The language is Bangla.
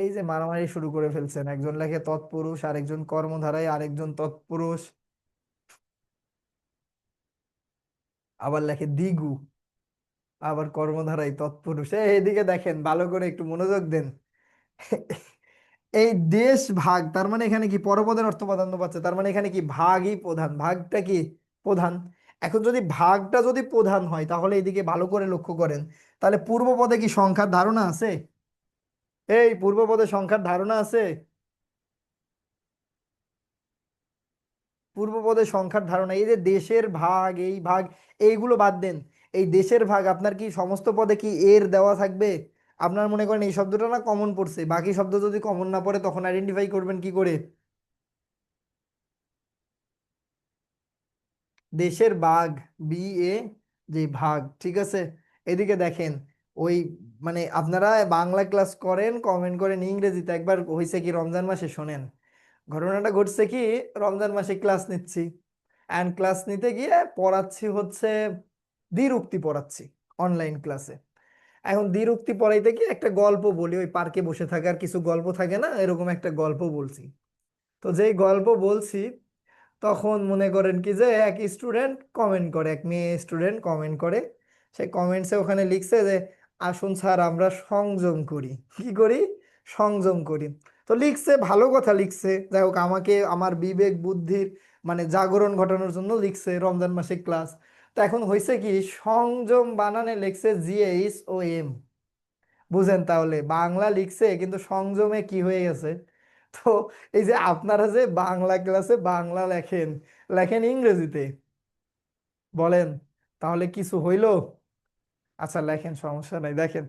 এই যে মারামারি শুরু করে ফেলছেন, একজন লেখে তৎপুরুষ, আরেকজন কর্মধারায়, আরেকজন তৎপুরুষ, আবার লেখে দিগু, আবার কর্মধারায় তৎপুরুষ। এইদিকে দেখেন, ভালো করে একটু মনোযোগ দেন। এই দেশ ভাগ, তার মানে এখানে কি পরপদের অর্থ প্রাধান্য পাচ্ছে, তার মানে এখানে কি ভাগই প্রধান, ভাগটা কি প্রধান। এখন যদি ভাগটা যদি প্রধান হয়, তাহলে এইদিকে ভালো করে লক্ষ্য করেন, তাহলে পূর্ব পদে কি সংখ্যার ধারণা আছে? এই পূর্ব পদে সংখ্যার ধারণা আছে? পূর্ব পদে সংখ্যার ধারণা, এই যে দেশের ভাগ, এই ভাগ, এইগুলো বাদ দেন। এই দেশের ভাগ আপনার কি সমস্ত পদে কি এর দেওয়া থাকবে? আপনার মনে করেন এই শব্দটা না কমন পড়ছে, বাকি শব্দ যদি কমন না পড়ে তখন আইডেন্টিফাই করবেন কি করে? দেশের ভাগ, বি এ, যে ভাগ, ঠিক আছে। এদিকে দেখেন, ওই মানে আপনারা বাংলা ক্লাস করেন, কমেন্ট করেন ইংরেজিতে, একবার হয়েছে কি রমজান মাসে শোনেন, ঘটনাটা ঘটছে কি, রমজান মাসে ক্লাস নিচ্ছি, অ্যান্ড ক্লাস নিতে গিয়ে পড়াচ্ছি হচ্ছে দ্বিরুক্তি পড়াচ্ছি অনলাইন ক্লাসে। এখন দ্বিরুক্তি পড়াইতে গিয়ে একটা গল্প বলি, ওই পার্কে বসে থাকার কিছু গল্প থাকে না, এরকম একটা গল্প বলছি। তো যেই গল্প বলছি, তখন মনে করেন কি যে এক স্টুডেন্ট কমেন্ট করে, এক মেয়ে স্টুডেন্ট কমেন্ট করে। সে কমেন্টসে ওখানে লিখছে যে আসুন স্যার আমরা সংযম করি। কি করি? সংযম করি। তো লিখছে, ভালো কথা লিখছে, যাই হোক, আমাকে আমার বিবেক বুদ্ধির মানে জাগরণ ঘটানোর জন্য লিখছে, রমজান মাসে ক্লাস। তো এখন হয়েছে কি, সংযম বানানে লিখছে GHOM। বুঝেন তাহলে, বাংলা লিখছে কিন্তু সংযমে কি হয়ে গেছে। তো এই যে আপনারা যে বাংলা ক্লাসে বাংলা লেখেন, লেখেন ইংরেজিতে, বলেন তাহলে কিছু হইলো? আচ্ছা লেখেন, সমস্যা নাই, দেখেন।